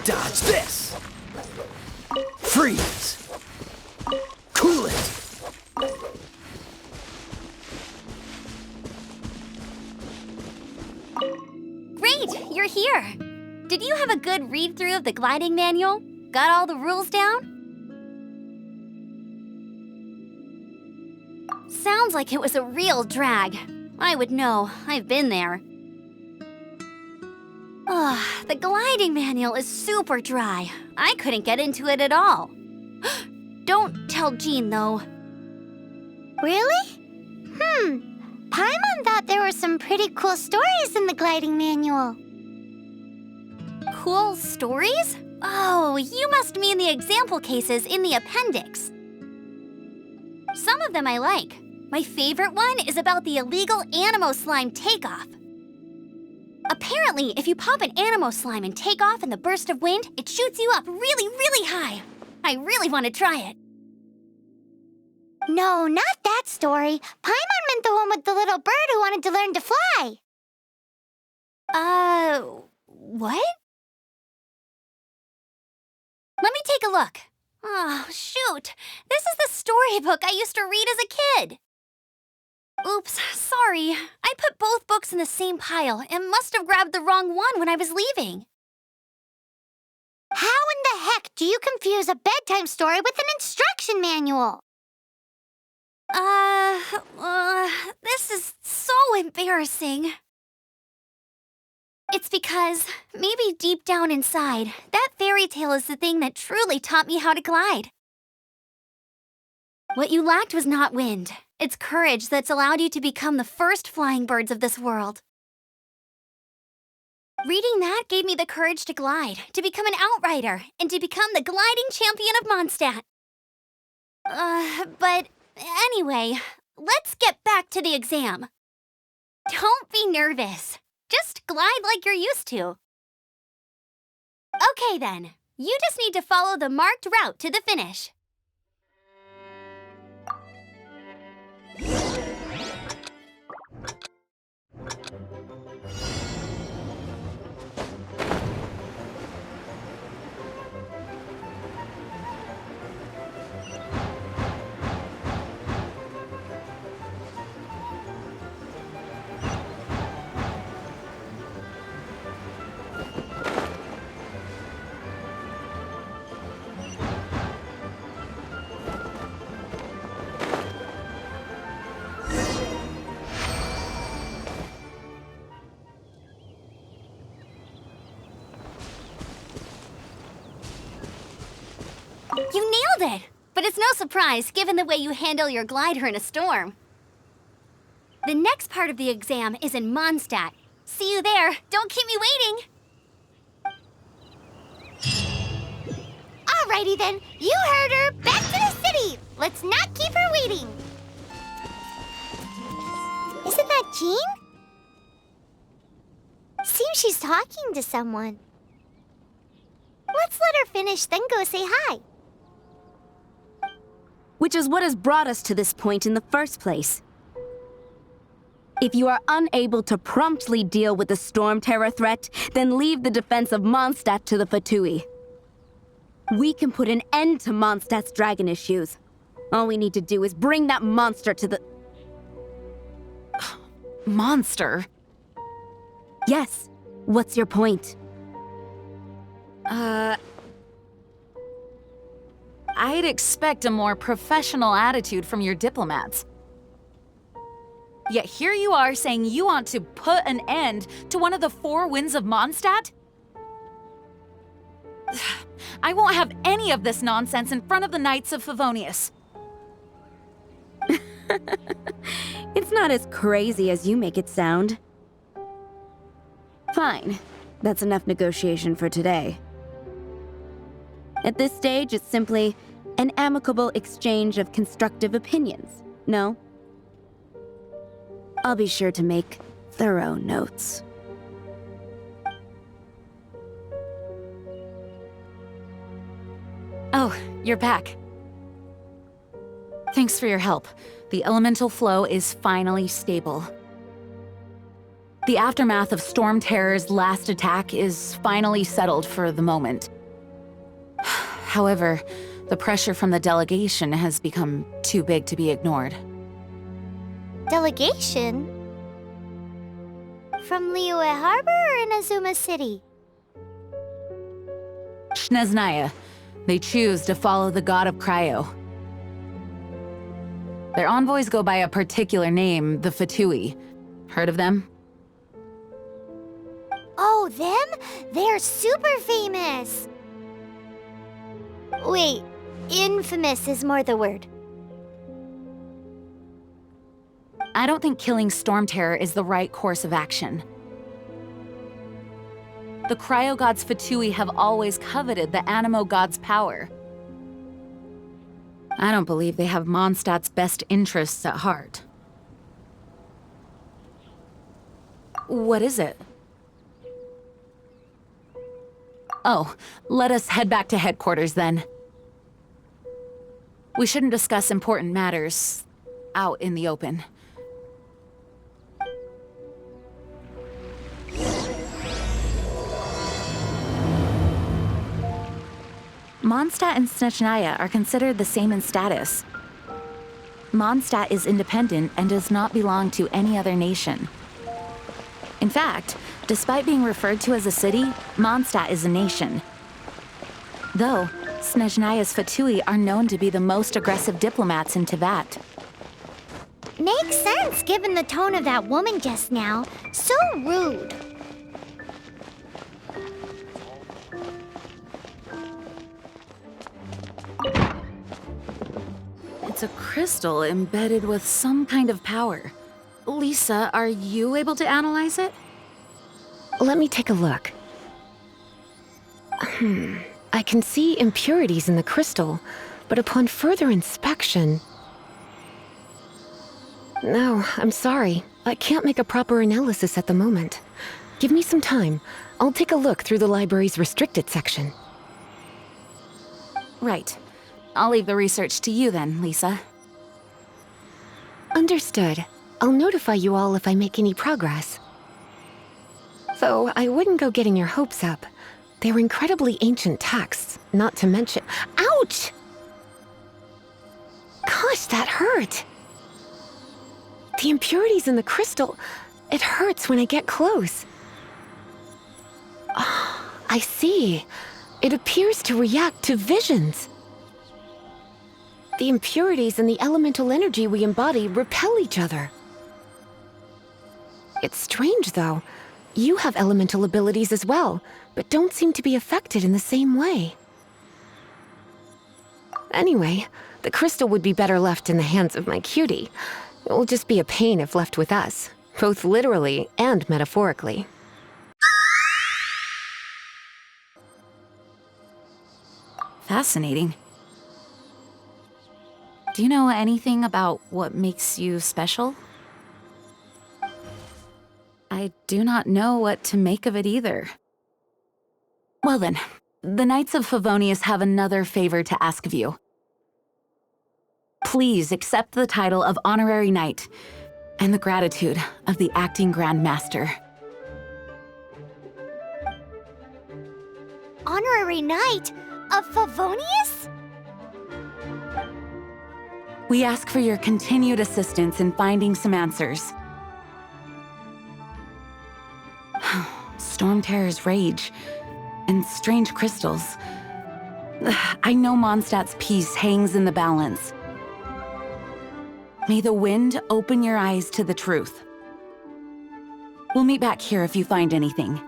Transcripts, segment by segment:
Dodge this! Freeze! Cool it! Great, you're here. Did you have a good read-through of the gliding manual? Got all the rules down? Sounds like it was a real drag. I would know, I've been there. Ugh, the gliding manual is super dry. I couldn't get into it at all. Don't tell Jean, though. Really? Paimon thought there were some pretty cool stories in the gliding manual. Cool stories? Oh, you must mean the example cases in the appendix. Some of them I like. My favorite one is about the illegal Animo slime takeoff. Apparently, if you pop an Animo slime and take off in the burst of wind, it shoots you up really, really high. I really want to try it. No, not that story. Paimon meant the one with the little bird who wanted to learn to fly. What? Let me take a look. Oh, shoot. This is the storybook I used to read as a kid. Oops, sorry. I put both books in the same pile and must have grabbed the wrong one when I was leaving. How in the heck do you confuse a bedtime story with an instruction manual? This is so embarrassing. It's because, maybe deep down inside, that fairy tale is the thing that truly taught me how to glide. What you lacked was not wind. It's courage that's allowed you to become the first flying birds of this world. Reading that gave me the courage to glide, to become an outrider, and to become the gliding champion of Mondstadt. But anyway, let's get back to the exam. Don't be nervous. Just glide like you're used to. Okay then, you just need to follow the marked route to the finish. You nailed it! But it's no surprise, given the way you handle your glider in a storm. The next part of the exam is in Mondstadt. See you there. Don't keep me waiting. Alrighty then, you heard her. Back to the city. Let's not keep her waiting. Isn't that Jean? Seems she's talking to someone. Let's let her finish, then go say hi. Which is what has brought us to this point in the first place. If you are unable to promptly deal with the storm terror threat, then leave the defense of Mondstadt to the Fatui. We can put an end to Mondstadt's dragon issues. All we need to do is bring that monster to the... Monster? Yes. What's your point? I'd expect a more professional attitude from your diplomats. Yet here you are saying you want to put an end to one of the four winds of Mondstadt? I won't have any of this nonsense in front of the Knights of Favonius. It's not as crazy as you make it sound. Fine. That's enough negotiation for today. At this stage, it's simply an amicable exchange of constructive opinions, no? I'll be sure to make thorough notes. Oh, you're back. Thanks for your help. The elemental flow is finally stable. The aftermath of Storm Terror's last attack is finally settled for the moment. However, the pressure from the delegation has become too big to be ignored. Delegation? From Liyue Harbor or Inazuma City? Snezhnaya. They choose to follow the god of Cryo. Their envoys go by a particular name, the Fatui. Heard of them? Oh, them? They're super famous! Wait, infamous is more the word. I don't think killing Storm Terror is the right course of action. The Cryo God's Fatui have always coveted the Animo God's power. I don't believe they have Mondstadt's best interests at heart. What is it? Oh, let us head back to headquarters then. We shouldn't discuss important matters out in the open. Mondstadt and Snezhnaya are considered the same in status. Mondstadt is independent and does not belong to any other nation. In fact, despite being referred to as a city, Mondstadt is a nation. Though, Snezhnaya's Fatui are known to be the most aggressive diplomats in Teyvat. Makes sense given the tone of that woman just now. So rude. It's a crystal embedded with some kind of power. Lisa, are you able to analyze it? Let me take a look. I can see impurities in the crystal, but upon further inspection... No, I'm sorry. I can't make a proper analysis at the moment. Give me some time. I'll take a look through the library's restricted section. Right. I'll leave the research to you then, Lisa. Understood. I'll notify you all if I make any progress. Though I wouldn't go getting your hopes up. They're incredibly ancient texts, not to mention— Ouch! Gosh, that hurt! The impurities in the crystal, it hurts when I get close. Oh, I see. It appears to react to visions. The impurities and the elemental energy we embody repel each other. It's strange, though. You have elemental abilities as well, but don't seem to be affected in the same way. Anyway, the crystal would be better left in the hands of my cutie. It will just be a pain if left with us, both literally and metaphorically. Fascinating. Do you know anything about what makes you special? I do not know what to make of it either. Well then, the Knights of Favonius have another favor to ask of you. Please accept the title of Honorary Knight and the gratitude of the Acting Grand Master. Honorary Knight of Favonius? We ask for your continued assistance in finding some answers. Storm Terror's rage and strange crystals. I know Mondstadt's peace hangs in the balance. May the wind open your eyes to the truth. We'll meet back here if you find anything.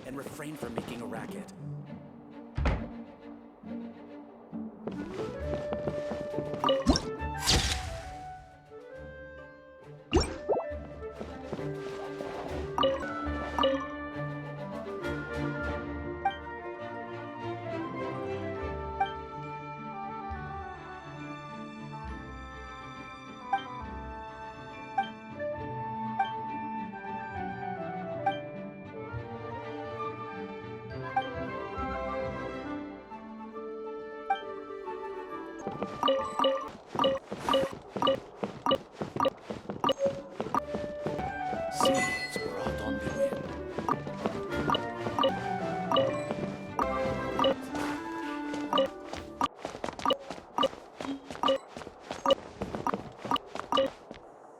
And refrain from making a racket. Seeds brought on the wind.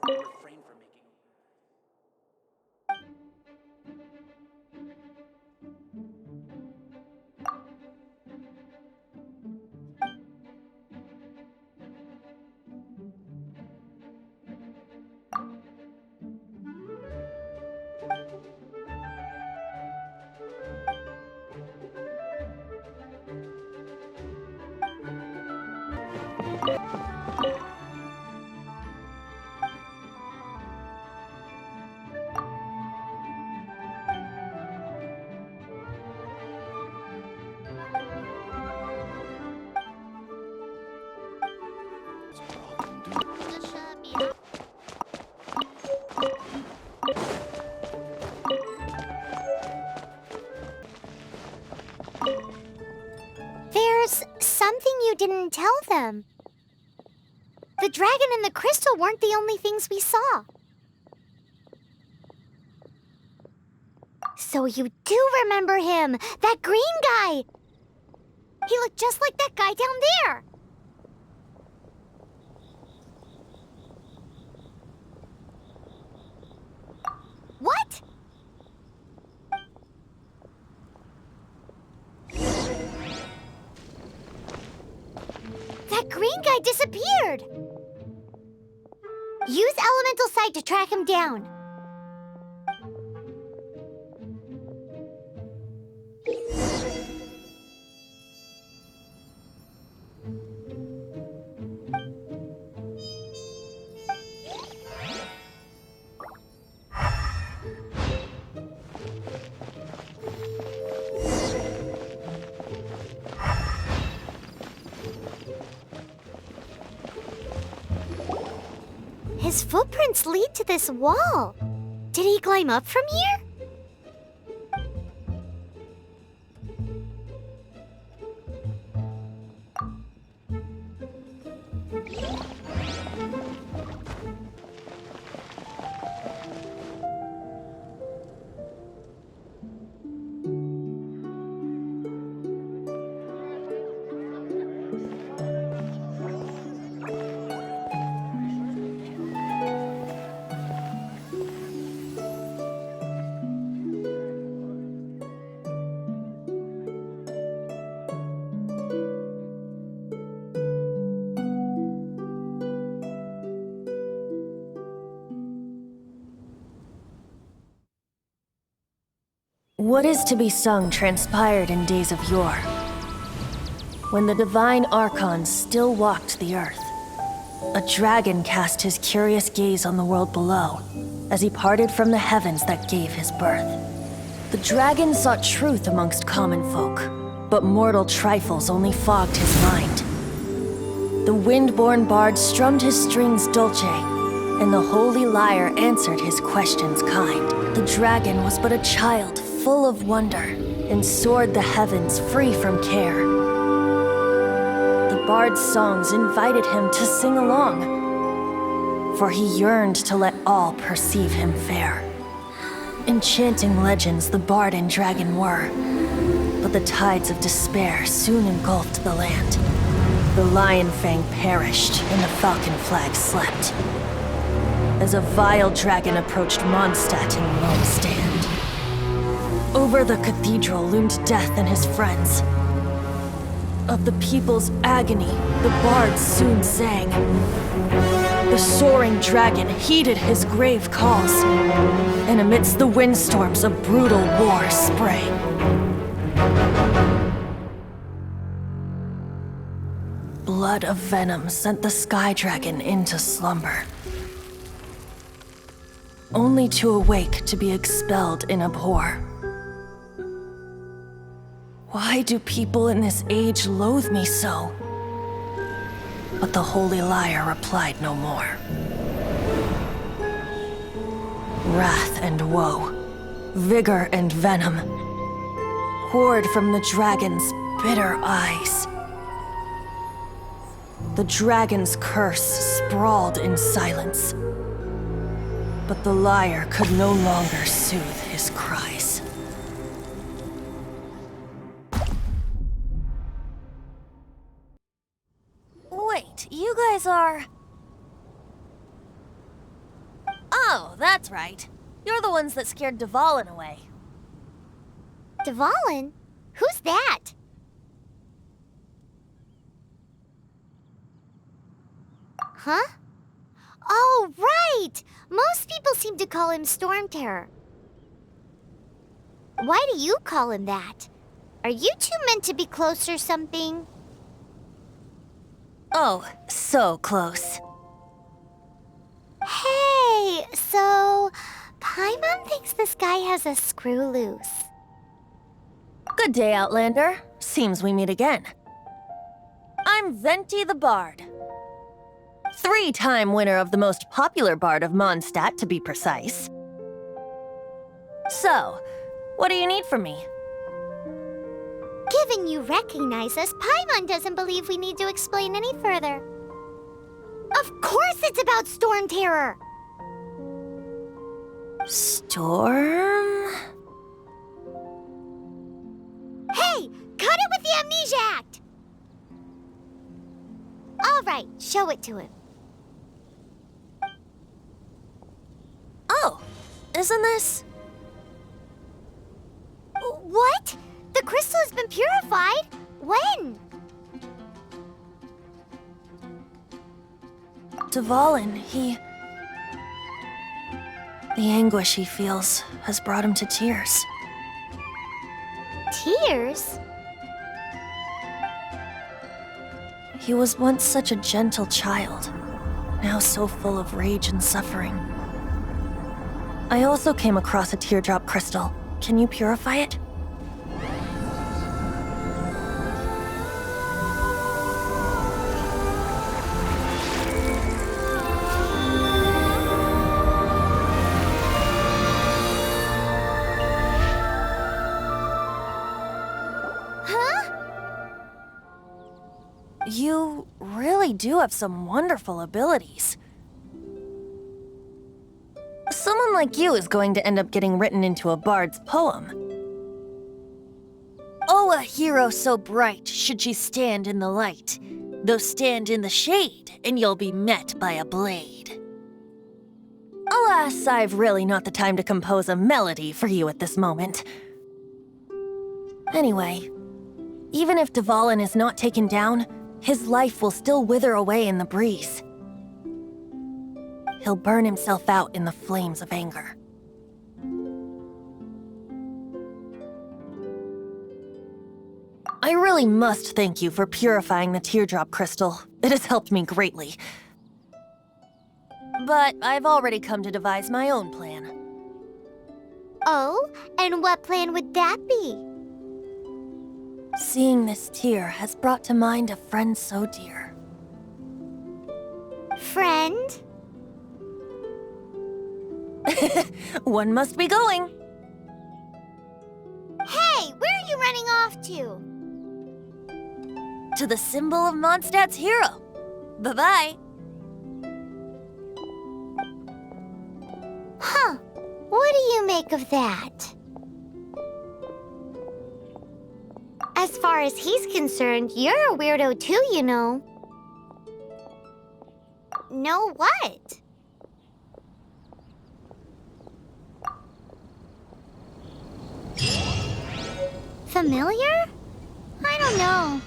Refrain from making. There's something you didn't tell them. The dragon and the crystal weren't the only things we saw. So you do remember him, that green guy. He looked just like that guy down there. What? That green guy disappeared. Use Elemental Sight to track him down. His footprints lead to this wall. Did he climb up from here? What is to be sung transpired in days of yore, when the divine archons still walked the earth. A dragon cast his curious gaze on the world below, as he parted from the heavens that gave his birth. The dragon sought truth amongst common folk, but mortal trifles only fogged his mind. The wind-born bard strummed his strings dulce, and the holy lyre answered his questions kind. The dragon was but a child full of wonder, and soared the heavens free from care. The bard's songs invited him to sing along, for he yearned to let all perceive him fair. Enchanting legends the bard and dragon were, but the tides of despair soon engulfed the land. The lion fang perished, and the falcon flag slept, as a vile dragon approached Mondstadt in lone stand. Over the cathedral loomed death and his friends. Of the people's agony, the bards soon sang. The soaring dragon heeded his grave calls, and amidst the windstorms a brutal war sprang. Blood of venom sent the sky dragon into slumber, only to awake to be expelled in abhor. Why do people in this age loathe me so? But the holy lyre replied no more. Wrath and woe, vigor and venom, poured from the dragon's bitter eyes. The dragon's curse sprawled in silence. But the lyre could no longer soothe his cries. Wait, you guys are... Oh, that's right. You're the ones that scared Dvalin away. Dvalin? Who's that? Huh? Oh, right! Most people seem to call him Storm Terror. Why do you call him that? Are you two meant to be close or something? Oh, so close. Hey, so Paimon thinks this guy has a screw loose. Good day, Outlander. Seems we meet again. I'm Venti the Bard. 3-time winner of the most popular bard of Mondstadt, to be precise. So, what do you need from me? Given you recognize us, Paimon doesn't believe we need to explain any further. Of course it's about Storm Terror! Storm? Hey! Cut it with the Amnesia Act! Alright, show it to him. Oh, isn't this... What? The crystal has been purified? When? Dvalin, The anguish he feels has brought him to tears. Tears? He was once such a gentle child, now so full of rage and suffering. I also came across a teardrop crystal. Can you purify it? You really do have some wonderful abilities. Someone like you is going to end up getting written into a bard's poem. Oh, a hero so bright should she stand in the light, though stand in the shade, and you'll be met by a blade. Alas, I've really not the time to compose a melody for you at this moment. Anyway, even if Dvalin is not taken down, his life will still wither away in the breeze. He'll burn himself out in the flames of anger. I really must thank you for purifying the teardrop crystal. It has helped me greatly. But I've already come to devise my own plan. Oh, and what plan would that be? Seeing this tear has brought to mind a friend so dear. Friend? One must be going. Hey, where are you running off to? To the symbol of Mondstadt's hero. Bye-bye. Huh. What do you make of that? As far as he's concerned, you're a weirdo too, you know. Know what? Familiar? I don't know.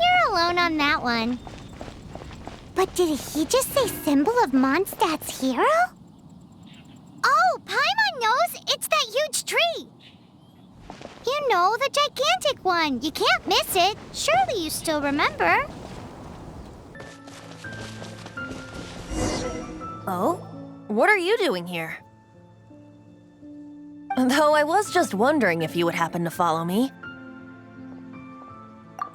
You're alone on that one. But did he just say symbol of Mondstadt's hero? Oh, Paimon knows! It's that huge tree! You know, the gigantic one. You can't miss it. Surely you still remember. Oh? What are you doing here? Though I was just wondering if you would happen to follow me.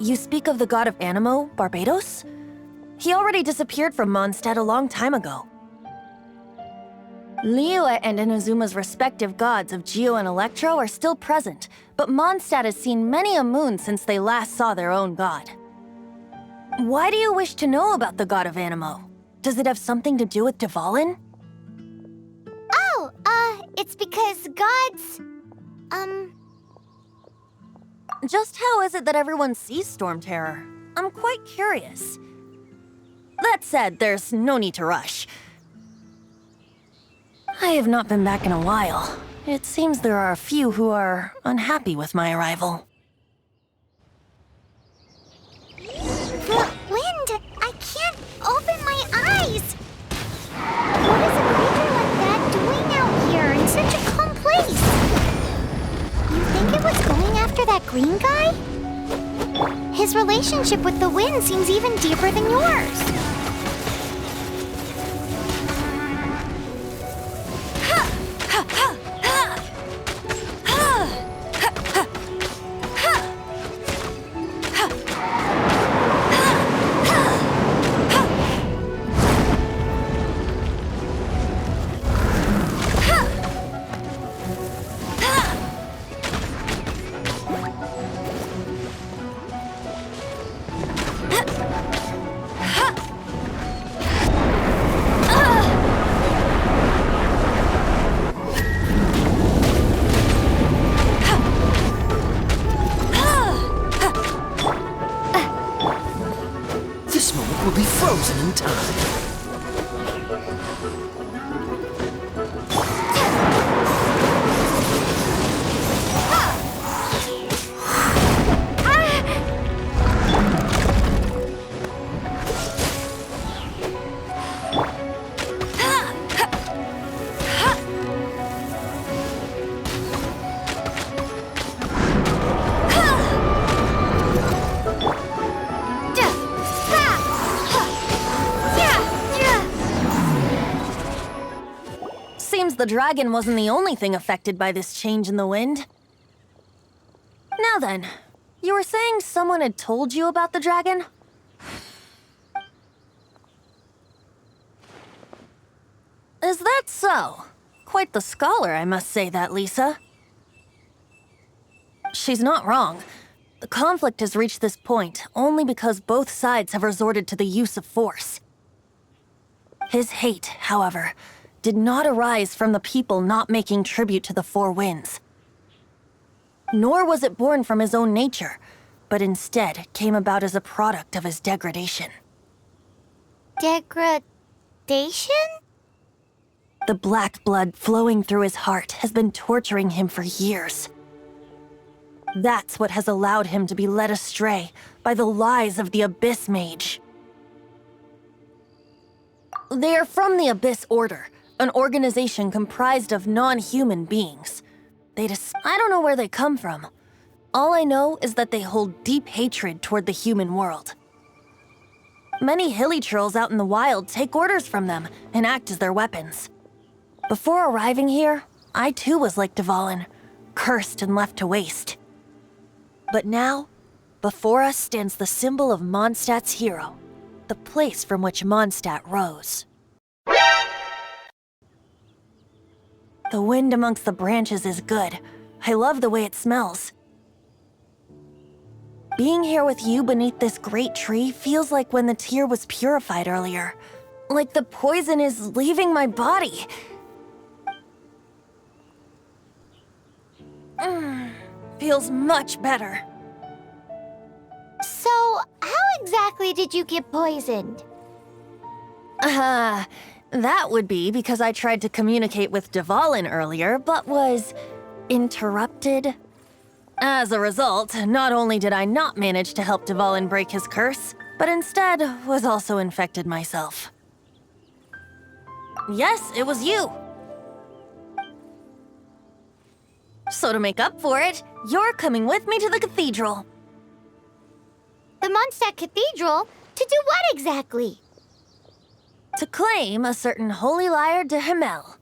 You speak of the god of Animo, Barbados? He already disappeared from Mondstadt a long time ago. Liyue and Inazuma's respective gods of Geo and Electro are still present, but Mondstadt has seen many a moon since they last saw their own god. Why do you wish to know about the god of Animo? Does it have something to do with Dvalin? Oh, it's because gods... Just how is it that everyone sees Storm Terror? I'm quite curious. That said, there's no need to rush. I have not been back in a while. It seems there are a few who are unhappy with my arrival. The wind! I can't open my eyes! What is a creature like that doing out here in such a calm place? You think it was going after that green guy? His relationship with the wind seems even deeper than yours. This moment will be frozen in time. Seems the dragon wasn't the only thing affected by this change in the wind. Now then, you were saying someone had told you about the dragon? Is that so? Quite the scholar, I must say that, Lisa. She's not wrong. The conflict has reached this point only because both sides have resorted to the use of force. His hate, however, did not arise from the people not making tribute to the Four Winds. Nor was it born from his own nature, but instead came about as a product of his degradation. Degradation? The black blood flowing through his heart has been torturing him for years. That's what has allowed him to be led astray by the lies of the Abyss Mage. They are from the Abyss Order, an organization comprised of non-human beings. I don't know where they come from. All I know is that they hold deep hatred toward the human world. Many hilly trolls out in the wild take orders from them and act as their weapons. Before arriving here, I too was like Dvalin, cursed and left to waste. But now, before us stands the symbol of Mondstadt's hero, the place from which Mondstadt rose. The wind amongst the branches is good. I love the way it smells. Being here with you beneath this great tree feels like when the tear was purified earlier. Like the poison is leaving my body. Feels much better. So, how exactly did you get poisoned? That would be because I tried to communicate with Dvalin earlier, but was interrupted. As a result, not only did I not manage to help Dvalin break his curse, but instead was also infected myself. Yes, it was you. So to make up for it, you're coming with me to the cathedral. The Mondstadt Cathedral? To do what exactly? To claim a certain holy lyre de Himmel.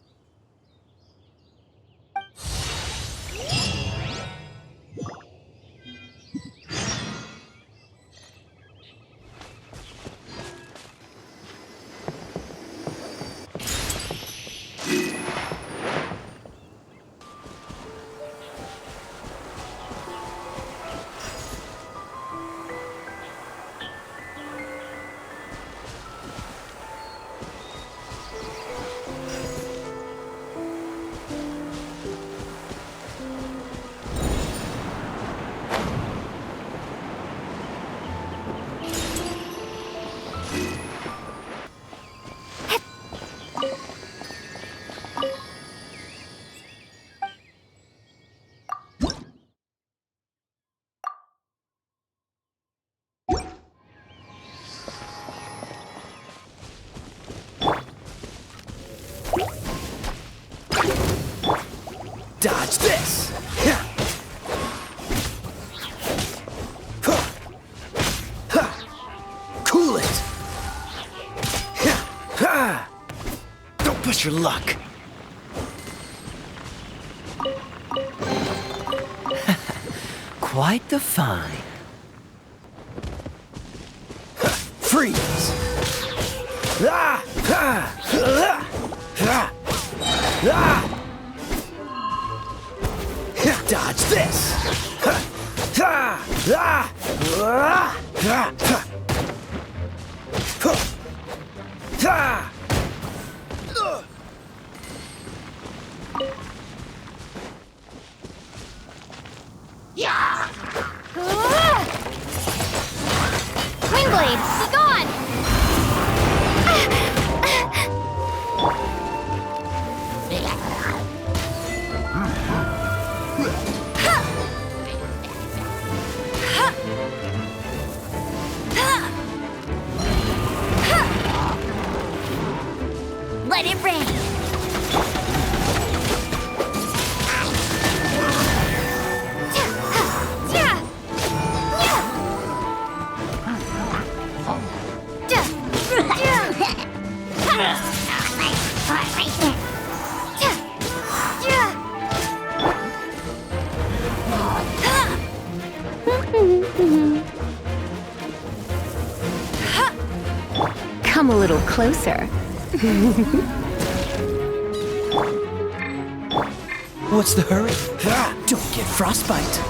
Dodge this! Cool it! Don't push your luck! Quite the find. Freeze! Dodge this! Wingblade, be gone! Let it rain! Come a little closer. What's the hurry? Don't get frostbite.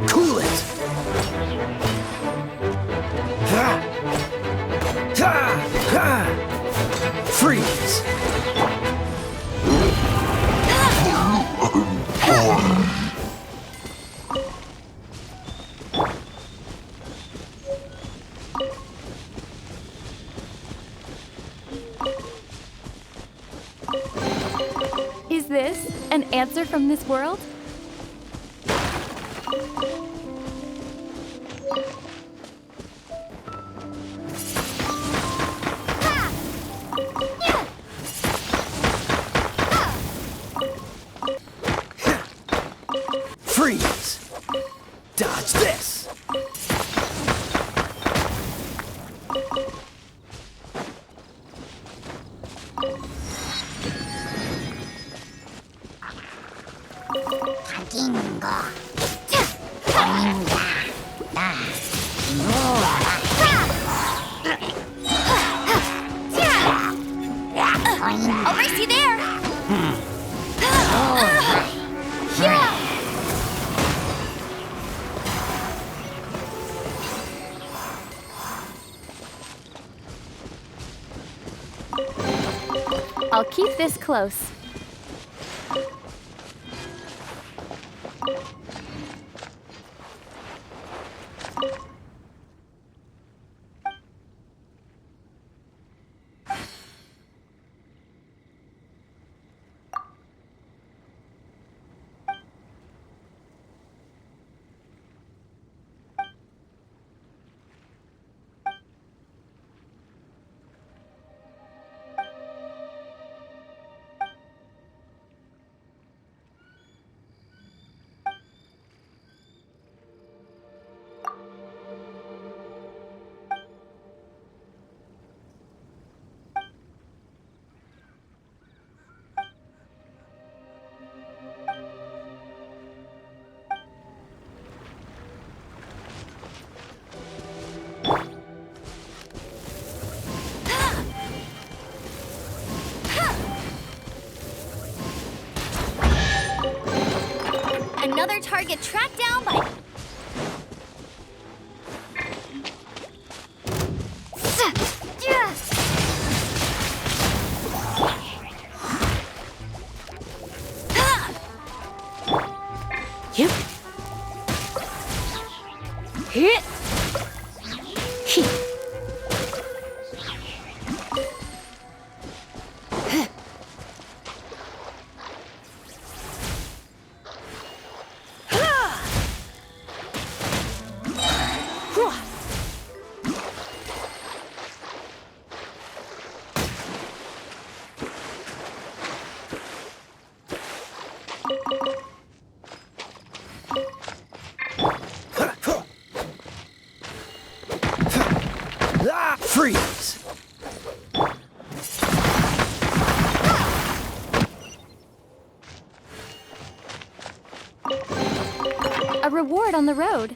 Cool it. Freeze. Is this an answer from this world? Freeze. Dodge this. I'll race you there! I'll keep this close. Another target tracked down by... Yep. Hit. Freeze! A reward on the road.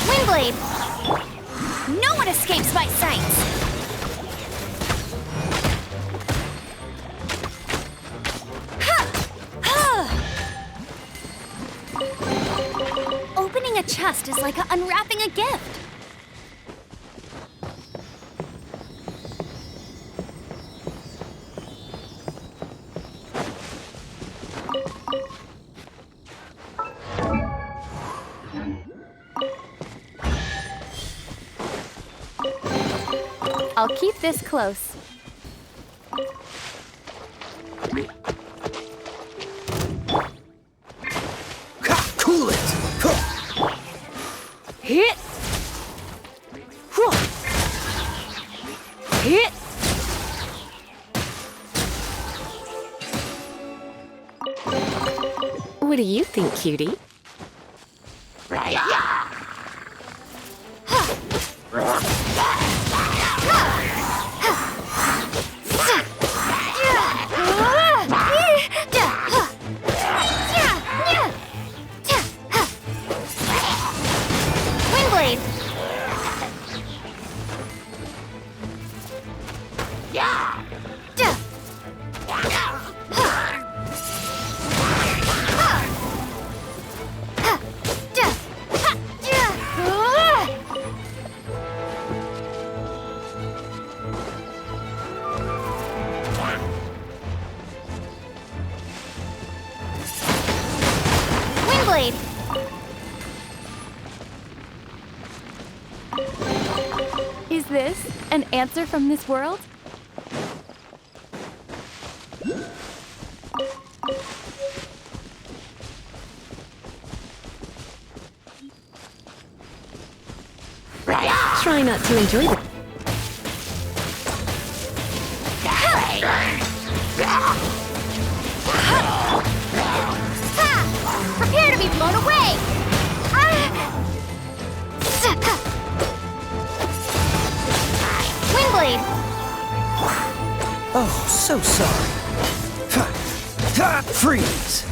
Windblade! No one escapes my sights! Opening a chest is like unwrapping a gift. I'll keep this close. Ha! Cool it! Huh. Hit! Hit! What do you think, cutie? Windblade! Windblade! Is this an answer from this world? Try not to enjoy the... Prepare to be blown away! Windblade! Oh, so sorry. Ha! Ha! Freeze!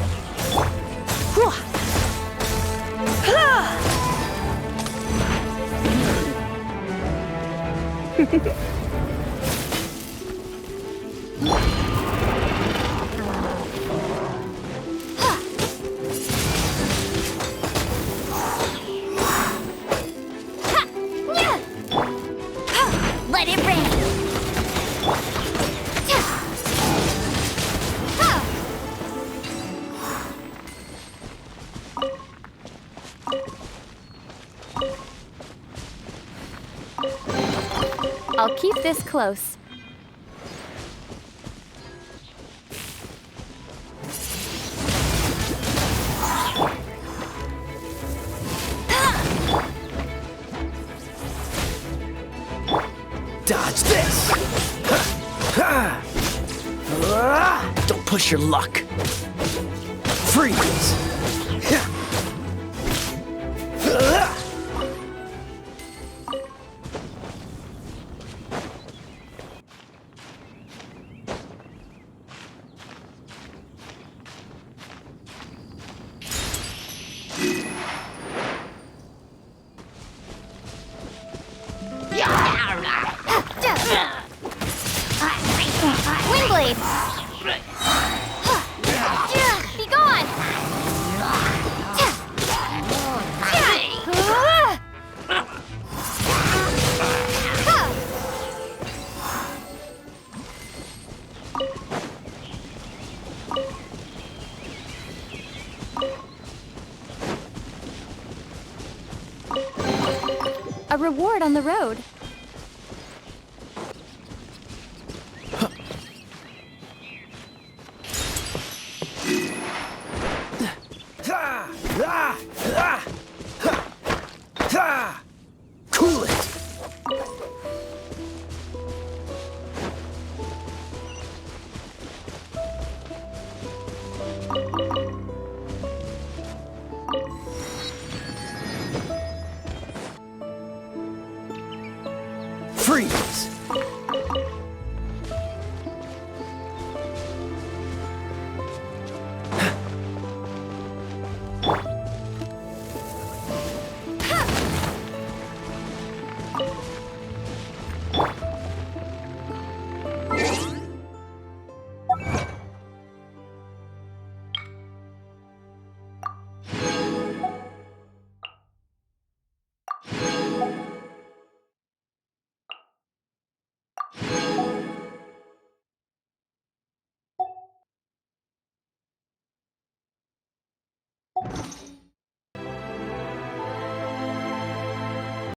Let it rain! I'll keep this close. Dodge this! Ha! Ha! Ah! Don't push your luck. Freeze! Ha! Ah! Windblade! Be gone! A reward on the road.